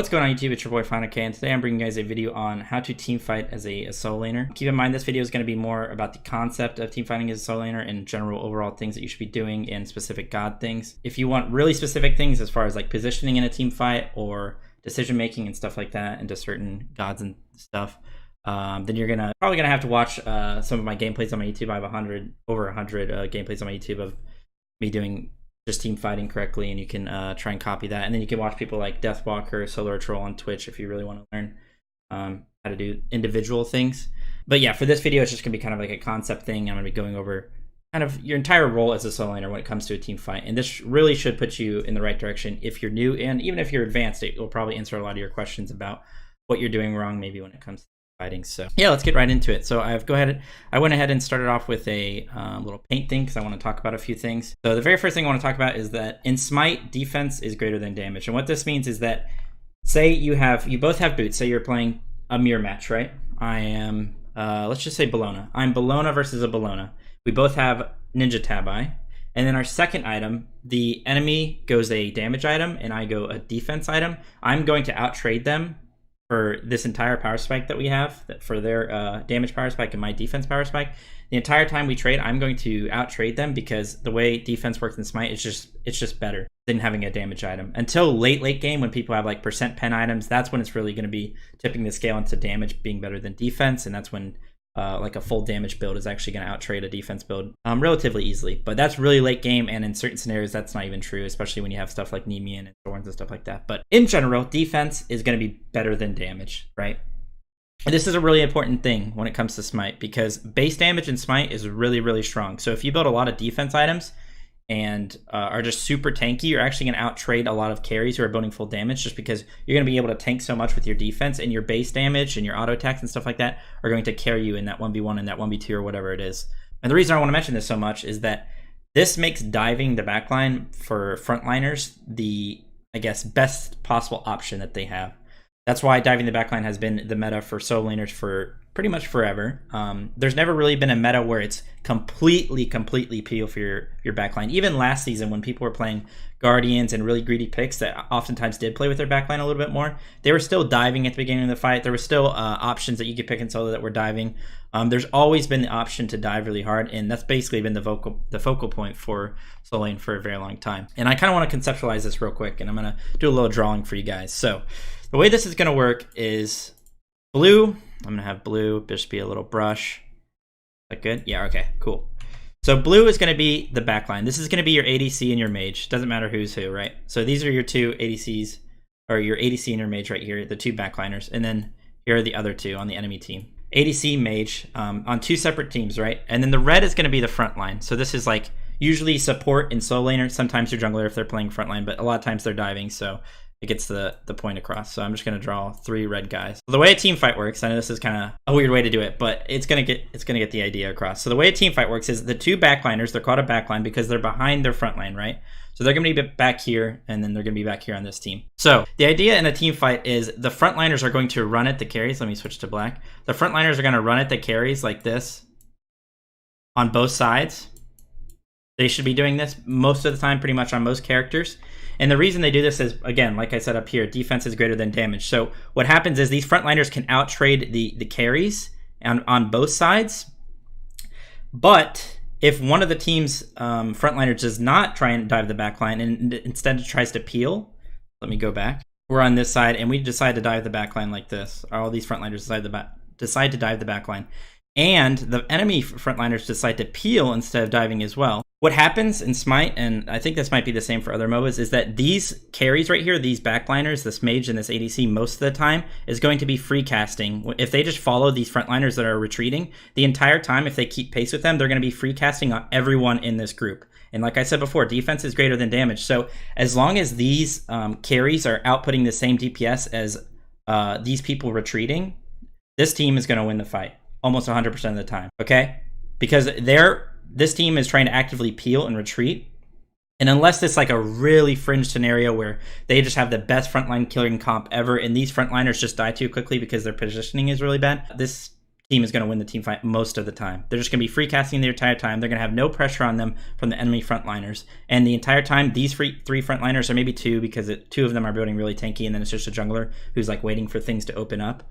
What's going on YouTube? It's your boy FinalK, and today I'm bringing you guys a video on how to team fight as a solo laner. Keep in mind this video is going to be more about the concept of team fighting as a solo laner and general overall things that you should be doing and specific god things. If you want really specific things as far as like positioning in a team fight or decision making and stuff like that into certain gods and stuff, then you're probably gonna have to watch some of my gameplays on my YouTube. I have over 100 gameplays on my YouTube of me doing just team fighting correctly, and you can try and copy that, and then you can watch people like Deathwalker, Solar Troll on Twitch if you really want to learn how to do individual things. But yeah, for this video it's just gonna be kind of like a concept thing. I'm gonna be going over kind of your entire role as a solo laner when it comes to a team fight, and this really should put you in the right direction if you're new, and even if you're advanced, it will probably answer a lot of your questions about what you're doing wrong maybe when it comes to fighting. So yeah, let's get right into it. So I went ahead and started off with a little paint thing because I want to talk about a few things. So the very first thing I want to talk about is that in Smite, defense is greater than damage. And what this means is that, say you both have boots. Say you're playing a mirror match, right? I am let's just say Bellona. I'm Bellona versus a Bellona. We both have Ninja Tabi, and then our second item, the enemy goes a damage item and I go a defense item. I'm going to outtrade them for this entire power spike that we have, for their damage power spike and my defense power spike. The entire time we trade, I'm going to outtrade them because the way defense works in Smite, it's just better than having a damage item. Until late game, when people have like percent pen items, that's when it's really going to be tipping the scale into damage being better than defense, and that's when like a full damage build is actually going to outtrade a defense build relatively easily. But that's really late game, and in certain scenarios that's not even true, especially when you have stuff like Nemean and Thorns and stuff like that. But in general, defense is going to be better than damage, right? And this is a really important thing when it comes to Smite, because base damage in Smite is really strong. So if you build a lot of defense items and are just super tanky, you're actually going to outtrade a lot of carries who are building full damage, just because you're going to be able to tank so much with your defense, and your base damage and your auto attacks and stuff like that are going to carry you in that 1v1 and that 1v2 or whatever it is. And the reason I want to mention this so much is that this makes diving the backline for frontliners the, I guess, best possible option that they have. That's why diving the backline has been the meta for solo laners for pretty much forever. There's never really been a meta where it's completely peel for your backline. Even last season, when people were playing Guardians and really greedy picks that oftentimes did play with their backline a little bit more, they were still diving at the beginning of the fight. There were still options that you could pick in solo that were diving. There's always been the option to dive really hard, and that's basically been the focal point for solo lane for a very long time. And I kind of want to conceptualize this real quick, and I'm going to do a little drawing for you guys. So the way this is going to work is blue. I'm going to have blue just be a little brush. Is that good? Yeah, okay, cool. So blue is going to be the backline. This is going to be your ADC and your mage. Doesn't matter who's who, right? So these are your two ADCs, or your ADC and your mage right here, the two backliners. And then here are the other two on the enemy team. ADC, mage, on two separate teams, right? And then the red is going to be the front line. So this is like usually support in solo laner. Sometimes your jungler if they're playing frontline, but a lot of times they're diving, so it gets the point across. So I'm just going to draw three red guys. The way a team fight works, I know this is kind of a weird way to do it, but it's going to get the idea across. So the way a team fight works is the two backliners, they're called a backline because they're behind their front line, right? So they're going to be back here, and then they're going to be back here on this team. So the idea in a team fight is the frontliners are going to run at the carries. Let me switch to black. The frontliners are going to run at the carries like this on both sides. They should be doing this most of the time, pretty much on most characters. And the reason they do this is, again, like I said up here, defense is greater than damage. So what happens is these frontliners can outtrade the carries on both sides. But if one of the team's frontliners does not try and dive the backline and instead tries to peel, let me go back. We're on this side and we decide to dive the backline like this. All these frontliners decide to dive the backline. And the enemy frontliners decide to peel instead of diving as well. What happens in Smite, and I think this might be the same for other MOBAs, is that these carries right here, these backliners, this mage and this ADC, most of the time is going to be free casting. If they just follow these frontliners that are retreating, the entire time, if they keep pace with them, they're going to be free casting on everyone in this group. And like I said before, defense is greater than damage. So as long as these carries are outputting the same DPS as these people retreating, this team is going to win the fight almost 100% of the time, okay? Because this team is trying to actively peel and retreat. And unless it's like a really fringe scenario where they just have the best frontline killing comp ever and these frontliners just die too quickly because their positioning is really bad, this team is going to win the team fight most of the time. They're just going to be free casting the entire time. They're going to have no pressure on them from the enemy frontliners. And the entire time, these three frontliners, or maybe two, because two of them are building really tanky, and then it's just a jungler who's like waiting for things to open up.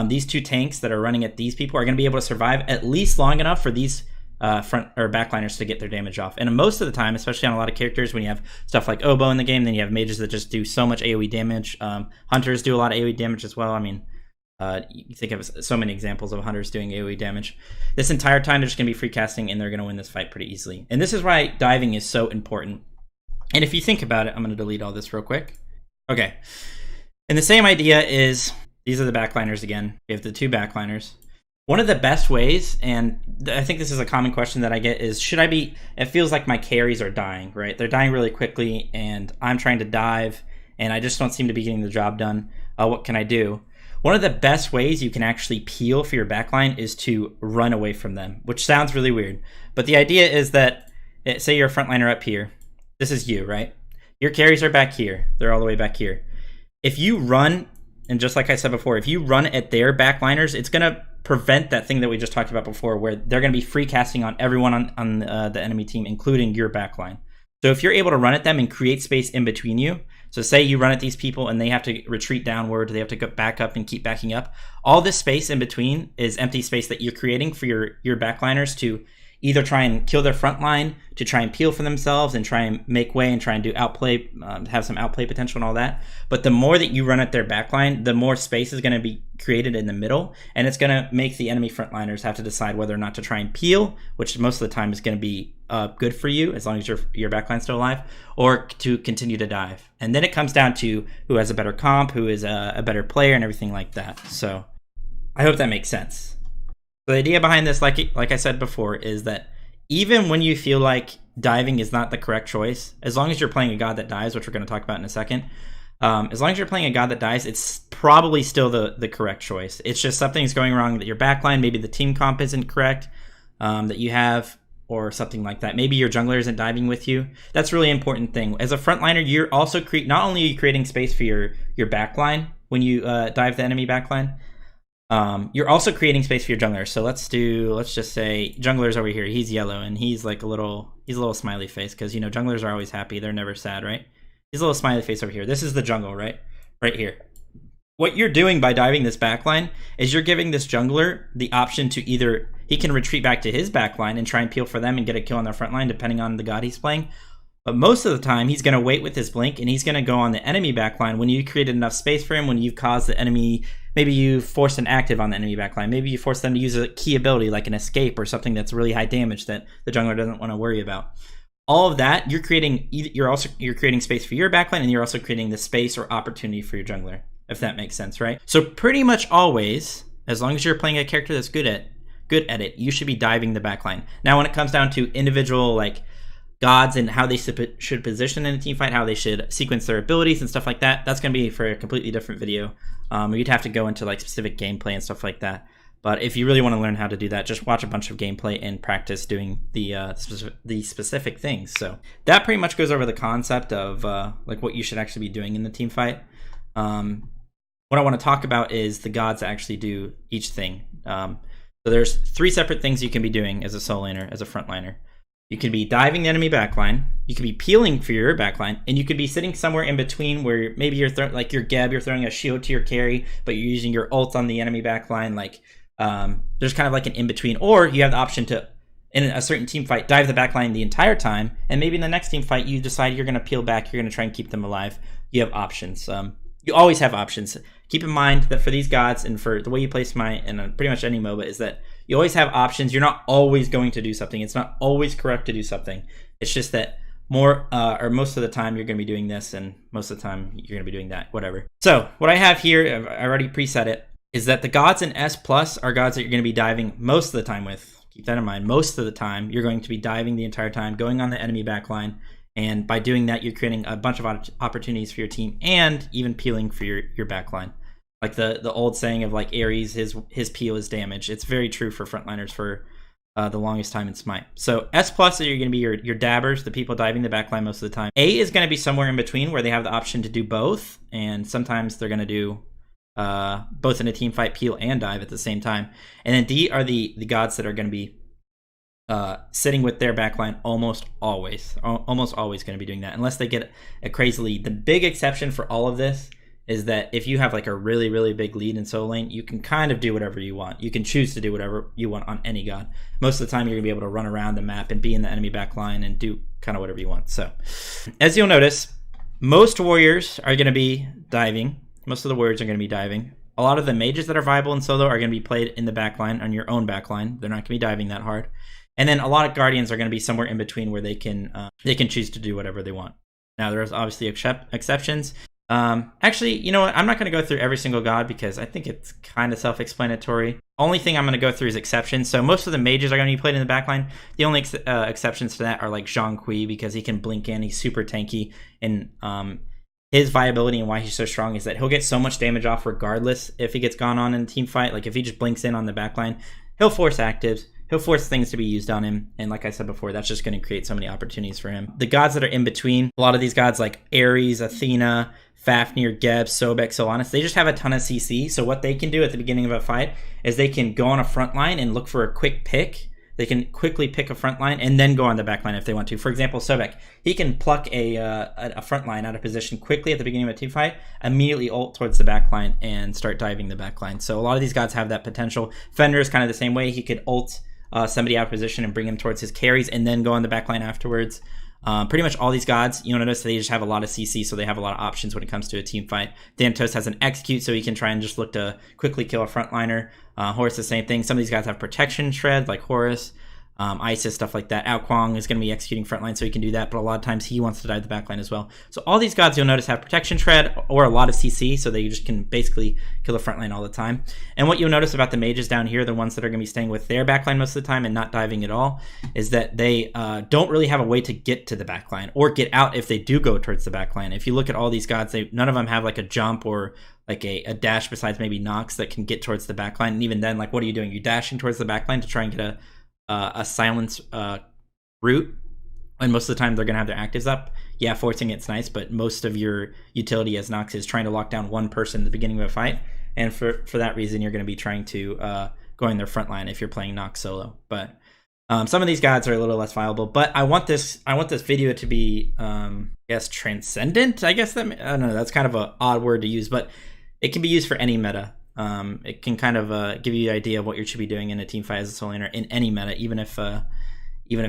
These two tanks that are running at these people are going to be able to survive at least long enough for these front or backliners to get their damage off. And most of the time, especially on a lot of characters, when you have stuff like Oboe in the game, then you have mages that just do so much AoE damage. Hunters do a lot of AoE damage as well. I mean, you think of so many examples of hunters doing AoE damage. This entire time, they're just going to be free casting, and they're going to win this fight pretty easily. And this is why diving is so important. And if you think about it, I'm going to delete all this real quick. Okay. And the same idea is, these are the backliners again. We have the two backliners. One of the best ways, and I think this is a common question that I get, is should I be, it feels like my carries are dying, right? They're dying really quickly, and I'm trying to dive, and I just don't seem to be getting the job done. What can I do? One of the best ways you can actually peel for your backline is to run away from them, which sounds really weird. But the idea is that, say you're a frontliner up here. This is you, right? Your carries are back here. They're all the way back here. If you run, and just like I said before, if you run at their backliners, it's going to prevent that thing that we just talked about before, where they're going to be free casting on everyone on the enemy team, including your backline. So if you're able to run at them and create space in between you, so say you run at these people and they have to retreat downward, they have to go back up and keep backing up, all this space in between is empty space that you're creating for your backliners to either try and kill their front line, to try and peel for themselves and try and make way and try and do outplay, have some outplay potential and all that. But the more that you run at their backline, the more space is going to be created in the middle, and it's going to make the enemy frontliners have to decide whether or not to try and peel, which most of the time is going to be good for you as long as your backline's still alive, or to continue to dive. And then it comes down to who has a better comp, who is a better player, and everything like that. So I hope that makes sense. The idea behind this, like I said before, is that even when you feel like diving is not the correct choice, as long as you're playing a god that dies, which we're going to talk about in a second, as long as you're playing a god that dies, it's probably still the correct choice. It's just something's going wrong, that your backline, maybe the team comp isn't correct, that you have, or something like that. Maybe your jungler isn't diving with you. That's a really important thing. As a frontliner, you're also not only are you creating space for your backline when you dive the enemy backline, you're also creating space for your jungler. So let's just say jungler's over here. He's yellow and he's like a little smiley face, because you know junglers are always happy. They're never sad, right? He's a little smiley face over here. This is the jungle, right? Right here. What you're doing by diving this backline is you're giving this jungler the option to either he can retreat back to his backline and try and peel for them and get a kill on their front line, depending on the god he's playing. But most of the time, he's going to wait with his blink, and he's going to go on the enemy backline when you created enough space for him, when you've caused the enemy, maybe you forced an active on the enemy backline, maybe you forced them to use a key ability like an escape or something that's really high damage that the jungler doesn't want to worry about. All of that, you're creating space for your backline, and you're also creating the space or opportunity for your jungler, if that makes sense, right? So pretty much always, as long as you're playing a character that's good at it, you should be diving the backline. Now, when it comes down to individual like gods and how they should position in a team fight, how they should sequence their abilities and stuff like that, that's going to be for a completely different video. You'd have to go into like specific gameplay and stuff like that. But if you really want to learn how to do that, just watch a bunch of gameplay and practice doing the specific things. So that pretty much goes over the concept of like what you should actually be doing in the team fight. What I want to talk about is the gods that actually do each thing. So there's 3 separate things you can be doing as a solo laner, as a frontliner. You could be diving the enemy backline, you could be peeling for your backline, and you could be sitting somewhere in between where maybe you're like your Geb, you're throwing a shield to your carry, but you're using your ult on the enemy backline. Like there's kind of like an in-between, or you have the option to, in a certain team fight, dive the backline the entire time, and maybe in the next team fight you decide you're going to peel back, you're going to try and keep them alive. You have options. You always have options. Keep in mind that for these gods and for the way you play Smite and pretty much any MOBA is that you always have options. You're not always going to do something. It's not always correct to do something. It's just that more or most of the time you're going to be doing this, and most of the time you're going to be doing that, whatever. So what I have here, I already preset it, is that the gods in S+ are gods that you're going to be diving most of the time with. Keep that in mind. Most of the time you're going to be diving the entire time, going on the enemy backline. And by doing that, you're creating a bunch of opportunities for your team and even peeling for your backline. Like the old saying of like Ares, his peel is damage. It's very true for frontliners for the longest time in Smite. So S+ are going to be your dabbers, the people diving the backline most of the time. A is going to be somewhere in between where they have the option to do both. And sometimes they're going to do both in a team fight, peel and dive at the same time. And then D are the gods that are going to be sitting with their backline almost always going to be doing that, unless they get a crazy lead. The big exception for all of this is that if you have like a really big lead in solo lane, you can kind of do whatever you want. You can choose to do whatever you want on any god. Most of the time, you're gonna be able to run around the map and be in the enemy backline and do kind of whatever you want. So, as you'll notice, most warriors are gonna be diving. Most of the warriors are gonna be diving. A lot of the mages that are viable in solo are gonna be played in the backline, on your own backline. They're not gonna be diving that hard. And then a lot of guardians are gonna be somewhere in between where they can choose to do whatever they want. Now, there's obviously exceptions. Actually, you know what? I'm not going to go through every single god because I think it's kind of self-explanatory. Only thing I'm going to go through is exceptions. So most of the mages are going to be played in the backline. The only exceptions to that are like Zhang Kui, because he can blink in. He's super tanky, and his viability and why he's so strong is that he'll get so much damage off regardless if he gets gone on in a team fight. Like if he just blinks in on the backline, he'll force actives. He'll force things to be used on him. And like I said before, that's just going to create so many opportunities for him. The gods that are in between, a lot of these gods like Ares, Athena, Fafnir, Geb, Sobek, Solanas, they just have a ton of CC. So what they can do at the beginning of a fight is they can go on a front line and look for a quick pick. They can quickly pick a front line and then go on the back line if they want to. For example, Sobek, he can pluck a front line out of position quickly at the beginning of a team fight, immediately ult towards the back line and start diving the back line. So a lot of these gods have that potential. Fender is kind of the same way. He could ult somebody out of position and bring him towards his carries and then go on the back line afterwards. Pretty much all these gods, you'll notice they just have a lot of CC, so they have a lot of options when it comes to a team fight. Thanatos has an execute, so he can try and just look to quickly kill a frontliner. Horus, the same thing. Some of these guys have protection shred, like Horus. Isis, stuff like that. Ao Kuang is going to be executing frontline, so he can do that, but a lot of times he wants to dive the backline as well. So all these gods, you'll notice, have protection shred or a lot of CC, so they just can basically kill the frontline all the time. And what you'll notice about the mages down here, the ones that are going to be staying with their backline most of the time and not diving at all, is that they don't really have a way to get to the backline or get out if they do go towards the backline. If you look at all these gods, none of them have like a jump or like a dash, besides maybe Nox, that can get towards the backline. And even then, like, what are you doing? You're dashing towards the backline to try and get a silence route, and most of the time they're gonna have their actives up. Yeah, forcing it's nice, but most of your utility as Nox is trying to lock down one person at the beginning of a fight, and for that reason you're gonna be trying to go in their front line if you're playing Nox solo. But some of these gods are a little less viable. But I want this video to be I guess transcendent. I guess that, I don't know, that's kind of an odd word to use, but it can be used for any meta. It can kind of give you the idea of what you should be doing in a team fight as a solo laner in any meta, even if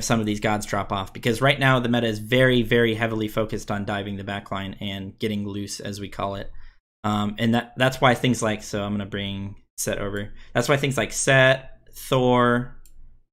some of these gods drop off. Because right now the meta is very heavily focused on diving the backline and getting loose, as we call it. And that's why things like, so I'm gonna bring Set over. That's why things like Set, Thor,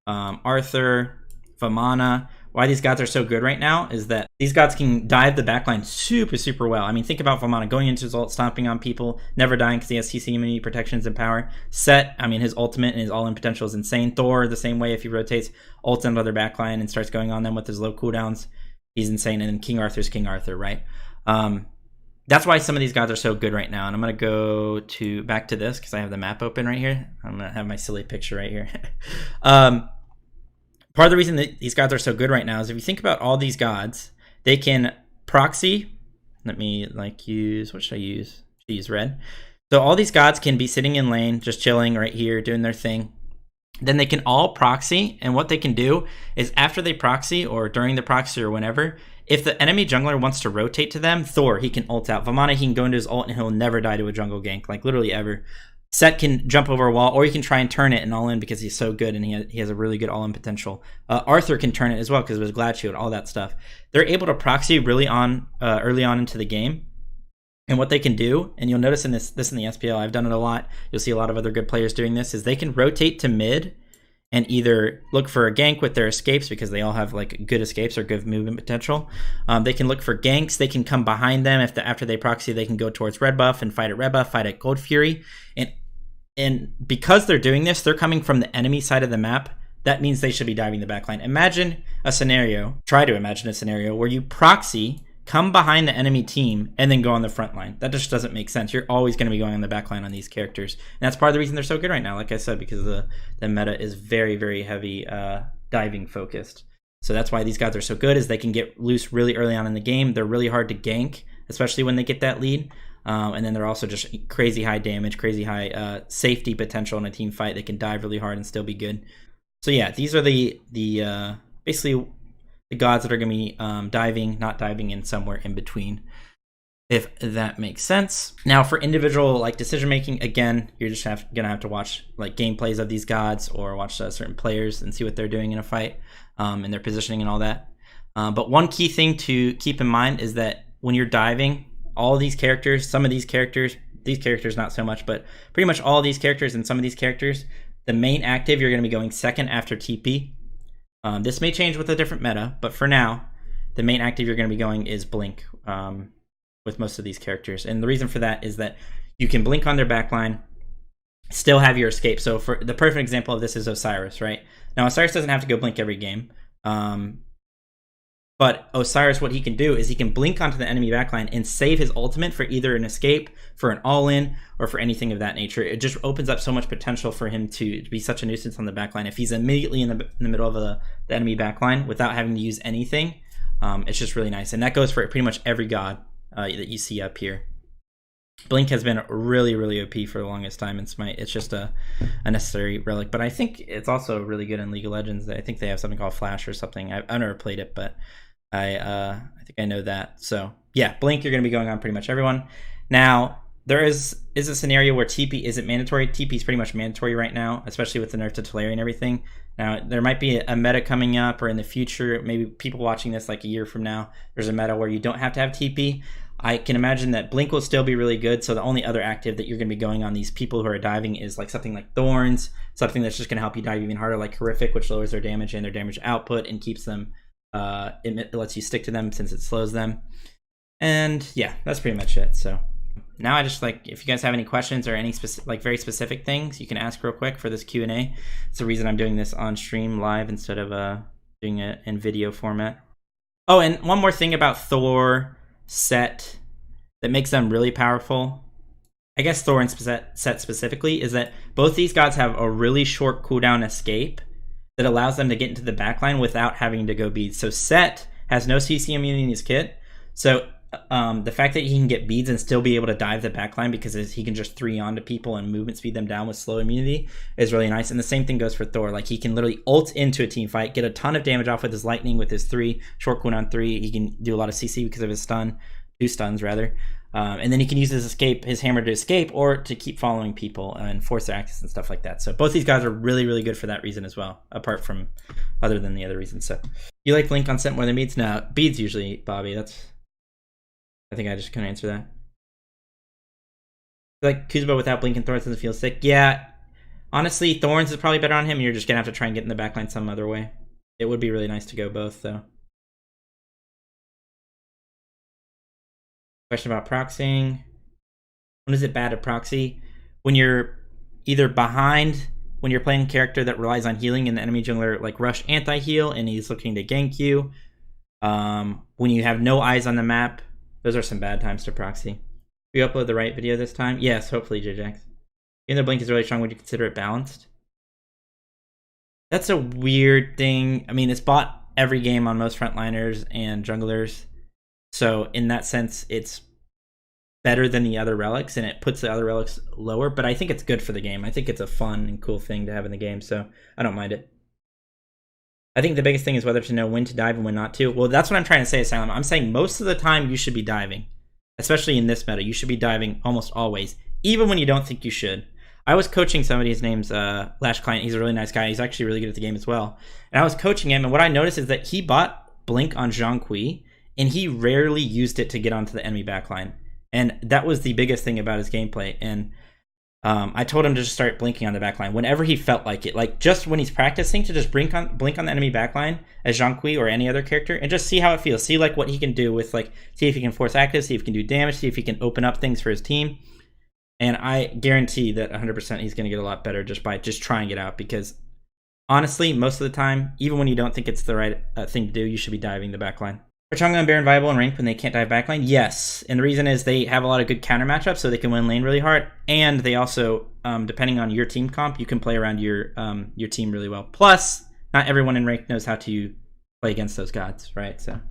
Arthur, Vamana, why these gods are so good right now is that these gods can dive the backline super well. I mean, think about Vamana going into his ult, stomping on people, never dying because he has CC immunity, protections, and power. Set, I mean, his ultimate and his all-in potential is insane. Thor, the same way, if he rotates, ults into their backline and starts going on them with his low cooldowns, he's insane. And then King Arthur's King Arthur, right? That's why some of these gods are so good right now. And I'm going to go back to this because I have the map open right here. I'm going to have my silly picture right here. Part of the reason that these gods are so good right now is if you think about all these gods, they can proxy. Let me use, what should I use? I should use red. So all these gods can be sitting in lane, just chilling right here, doing their thing. Then they can all proxy, and what they can do is after they proxy or during the proxy or whenever, if the enemy jungler wants to rotate to them, Thor, he can ult out. Vamana, he can go into his ult and he'll never die to a jungle gank, like literally ever. Set can jump over a wall, or he can try and turn it and all in because he's so good and he has a really good all-in potential. Arthur can turn it as well because of his Glad Shield, all that stuff. They're able to proxy really early on into the game. And what they can do, and you'll notice in this in the SPL, I've done it a lot, you'll see a lot of other good players doing this, is they can rotate to mid and either look for a gank with their escapes because they all have like good escapes or good movement potential. They can look for ganks. They can come behind them after they proxy. They can go towards red buff and fight at red buff, fight at Gold Fury, and because they're doing this, they're coming from the enemy side of the map. That means they should be diving the backline. Try to imagine a scenario where you proxy, come behind the enemy team, and then go on the front line. That just doesn't make sense. You're always going to be going on the back line on these characters. And that's part of the reason they're so good right now, like I said, because the meta is very heavy diving focused. So that's why these guys are so good, is they can get loose really early on in the game. They're really hard to gank, especially when they get that lead. And then they're also just crazy high damage, crazy high safety potential in a team fight. They can dive really hard and still be good. So yeah, these are the basically the gods that are going to be diving, not diving, in somewhere in between, if that makes sense. Now for individual like decision making, again, you're just gonna have to watch like gameplays of these gods or watch certain players and see what they're doing in a fight, and their positioning and all that. But one key thing to keep in mind is that when you're diving, all these characters, some of these characters not so much, but pretty much all of these characters and some of these characters, the main active, you're going to be going second after TP. This may change with a different meta, but for now, the main active you're going to be going is Blink with most of these characters. And the reason for that is that you can Blink on their backline, still have your escape. So for the perfect example of this is Osiris, right? Now, Osiris doesn't have to go Blink every game. But Osiris, what he can do is he can Blink onto the enemy backline and save his ultimate for either an escape, for an all-in, or for anything of that nature. It just opens up so much potential for him to be such a nuisance on the backline. If he's immediately in the middle of the enemy backline without having to use anything, it's just really nice. And that goes for pretty much every god that you see up here. Blink has been really, really OP for the longest time in Smite. It's just a necessary relic. But I think it's also really good in League of Legends. I think they have something called Flash or something. I've never played it, but I think I know that. So yeah, Blink, you're going to be going on pretty much everyone. Now, there is a scenario where TP isn't mandatory. TP is pretty much mandatory right now, especially with the nerf to Talaria and everything. Now, there might be a meta coming up, or in the future, maybe people watching this like a year from now, there's a meta where you don't have to have TP. I can imagine that Blink will still be really good, so the only other active that you're going to be going on these people who are diving is like something like Thorns, something that's just going to help you dive even harder, like Horrific, which lowers their damage and their damage output and keeps them, it lets you stick to them since it slows them. And yeah, that's pretty much it. So now I just like, if you guys have any questions or any very specific things, you can ask real quick for this Q&A. It's the reason I'm doing this on stream live instead of doing it in video format. Oh, and one more thing about Thor set that makes them really powerful, I guess Thor and set specifically, is that both these gods have a really short cooldown escape that allows them to get into the backline without having to go beads. So Set has no CC immunity in his kit, so the fact that he can get beads and still be able to dive the backline because he can just 3 onto people and movement speed them down with slow immunity is really nice. And the same thing goes for Thor. Like, he can literally ult into a team fight, get a ton of damage off with his lightning with his 3 short cooldown 3. He can do a lot of CC because of his stun, 2 stuns rather. And then he can use his hammer to escape, or to keep following people and force their access and stuff like that. So both these guys are really, really good for that reason as well, apart from other than the other reasons. So you like Blink on set more than beads? No, beads usually, Bobby. I think I just couldn't answer that. Like Kuzma without Blink and Thorns doesn't feel sick. Yeah, honestly, Thorns is probably better on him. You're just gonna have to try and get in the backline some other way. It would be really nice to go both, though. Question about proxying. When is it bad to proxy? When you're either behind, when you're playing a character that relies on healing and the enemy jungler like rush anti-heal and he's looking to gank you. When you have no eyes on the map, those are some bad times to proxy. We upload the right video this time? Yes, hopefully, JJax. Even though Blink is really strong, would you consider it balanced? That's a weird thing. I mean, it's bought every game on most frontliners and junglers. So in that sense, it's better than the other relics, and it puts the other relics lower. But I think it's good for the game. I think it's a fun and cool thing to have in the game, so I don't mind it. I think the biggest thing is whether to know when to dive and when not to. Well, that's what I'm trying to say, Asylum. I'm saying most of the time you should be diving, especially in this meta. You should be diving almost always, even when you don't think you should. I was coaching somebody, his name's Lash Client. He's a really nice guy. He's actually really good at the game as well. And I was coaching him, and what I noticed is that he bought Blink on Zhang Kui, and he rarely used it to get onto the enemy backline. And that was the biggest thing about his gameplay. And I told him to just start blinking on the backline whenever he felt like it. Like, just when he's practicing, to just blink on the enemy backline as Zhang Kui or any other character, and just see how it feels. See like what he can do with, like, see if he can force active, see if he can do damage, see if he can open up things for his team. And I guarantee that 100% he's going to get a lot better just by just trying it out. Because honestly, most of the time, even when you don't think it's the right thing to do, you should be diving the backline. Are Chang'e and Baron viable in ranked when they can't dive backline? Yes, and the reason is they have a lot of good counter matchups, so they can win lane really hard, and they also, depending on your team comp, you can play around your team really well. Plus, not everyone in ranked knows how to play against those gods, right? So,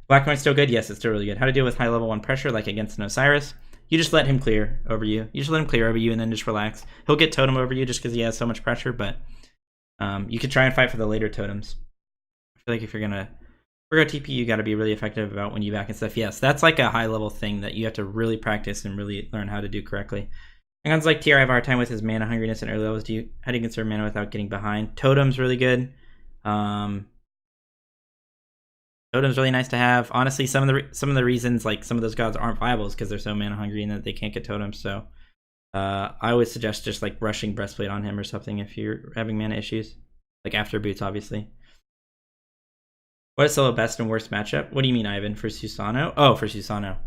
Black Coin's still good? Yes, it's still really good. How to deal with high level 1 pressure, like against an Osiris? you just let him clear over you. You just let him clear over you and then just relax. He'll get totem over you just because he has so much pressure, but you could try and fight for the later totems. I feel like if you're gonna TP, you got to be really effective about when you back and stuff. Yes, that's like a high level thing that you have to really practice and really learn how to do correctly. And guns like TR I have a hard time with his mana hungriness and early levels. How do you conserve mana without getting behind? Totem's really good. Totem's really nice to have. Honestly, some of the reasons like some of those gods aren't viable is because they're so mana hungry and that they can't get totems. So I would suggest just like rushing breastplate on him or something if you're having mana issues, like after boots, obviously. What is solo best and worst matchup? What do you mean, Ivan? For Susano? Oh, for Susano.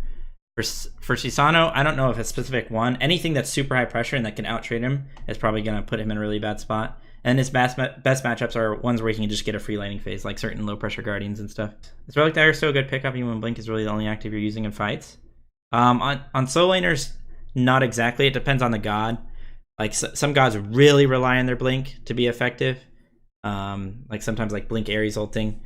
For Susano, I don't know if a specific one. Anything that's super high pressure and that can out-trade him is probably going to put him in a really bad spot. And his best matchups are ones where he can just get a free laning phase, like certain low-pressure Guardians and stuff. Is Relic Dagger still a good pickup even when Blink is really the only active you're using in fights? On solo laners, not exactly. It depends on the god. Like some gods really rely on their Blink to be effective. Like sometimes like Blink Ares ulting.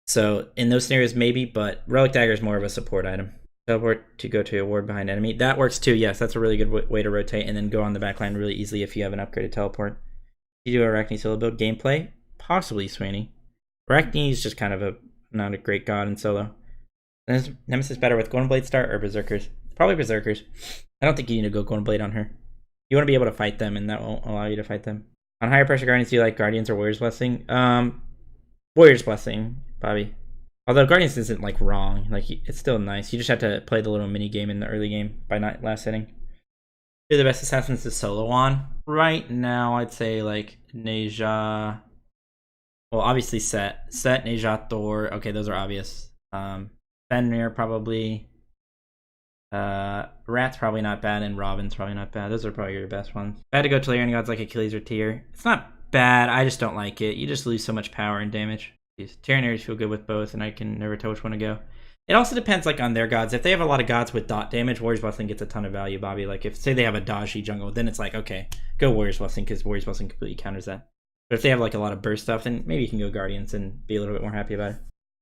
So in those scenarios, maybe, but Relic Dagger is more of a support item. Teleport to go to a ward behind enemy. That works too, yes. That's a really good way to rotate and then go on the backline really easily if you have an upgraded teleport. You do Arachne solo build gameplay? Possibly, Sweeney. Arachne is just kind of not a great god in solo. Is Nemesis better with Golden Blade start or Berserkers? Probably Berserkers. I don't think you need to go Golden Blade on her. You want to be able to fight them, and that won't allow you to fight them. On higher pressure Guardians, do you like Guardians or Warrior's Blessing? Warrior's Blessing, Bobby. Although Guardians isn't like wrong, like it's still nice. You just have to play the little mini game in the early game by not last hitting. Who are the best assassins to solo on? Right now, I'd say like Neja. Well, obviously Set, Neja, Thor. Okay, those are obvious. Fenrir probably. Rat's probably not bad, and Robin's probably not bad. Those are probably your best ones. If I had to go to layer gods like Achilles or Tyr, it's not bad. I just don't like it. You just lose so much power and damage. Tyr and Ares feel good with both, and I can never tell which one to go. It also depends like on their gods. If they have a lot of gods with dot damage, Warrior's Blessing gets a ton of value, Bobby. Like if say they have a dodgy jungle, then it's like okay, go Warrior's Blessing because Warrior's Blessing completely counters that. But if they have like a lot of burst stuff, then maybe you can go Guardians and be a little bit more happy about it.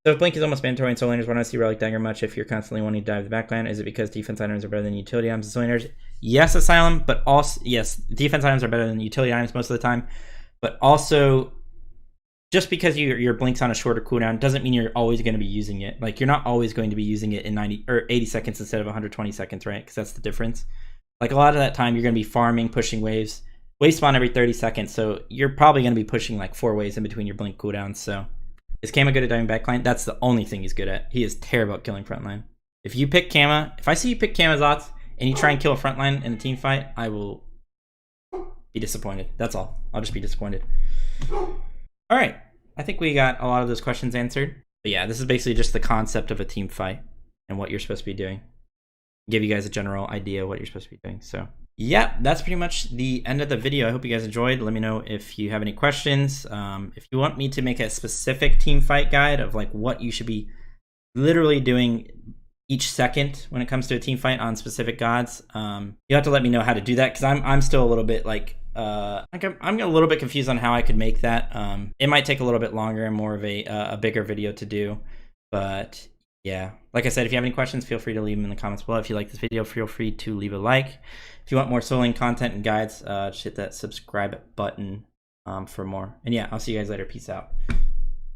So if Blink is almost mandatory in solo laners, why don't I see Relic Dagger much if you're constantly wanting to dive the backline? Is it because defense items are better than utility items in solo laners? Yes, Asylum, but also yes, defense items are better than utility items most of the time. But also, just because your Blink's on a shorter cooldown doesn't mean you're always going to be using it. Like you're not always going to be using it in 90 or 80 seconds instead of 120 seconds, right? Because that's the difference. Like a lot of that time, you're going to be farming, pushing waves. Wave spawn every 30 seconds, so you're probably going to be pushing like 4 waves in between your Blink cooldowns. So is Kama good at diving backline? That's the only thing he's good at. He is terrible at killing frontline. If you pick Kama, if I see you pick Kama's Zots and you try and kill a frontline in a team fight, I will be disappointed. That's all. I'll just be disappointed. All right. I think we got a lot of those questions answered. But yeah, this is basically just the concept of a team fight and what you're supposed to be doing. Give you guys a general idea of what you're supposed to be doing. So yeah, that's pretty much the end of the video. I hope you guys enjoyed. Let me know if you have any questions. If you want me to make a specific team fight guide of like what you should be literally doing each second when it comes to a team fight on specific gods, you have to let me know how to do that because I'm still a little bit like I'm a little bit confused on how I could make that. It might take a little bit longer and more of a bigger video to do, but yeah, like I said, if you have any questions, feel free to leave them in the comments below. If you like this video, feel free to leave a like. If you want more soloing content and guides, just hit that subscribe button for more. And yeah, I'll see you guys later. Peace out.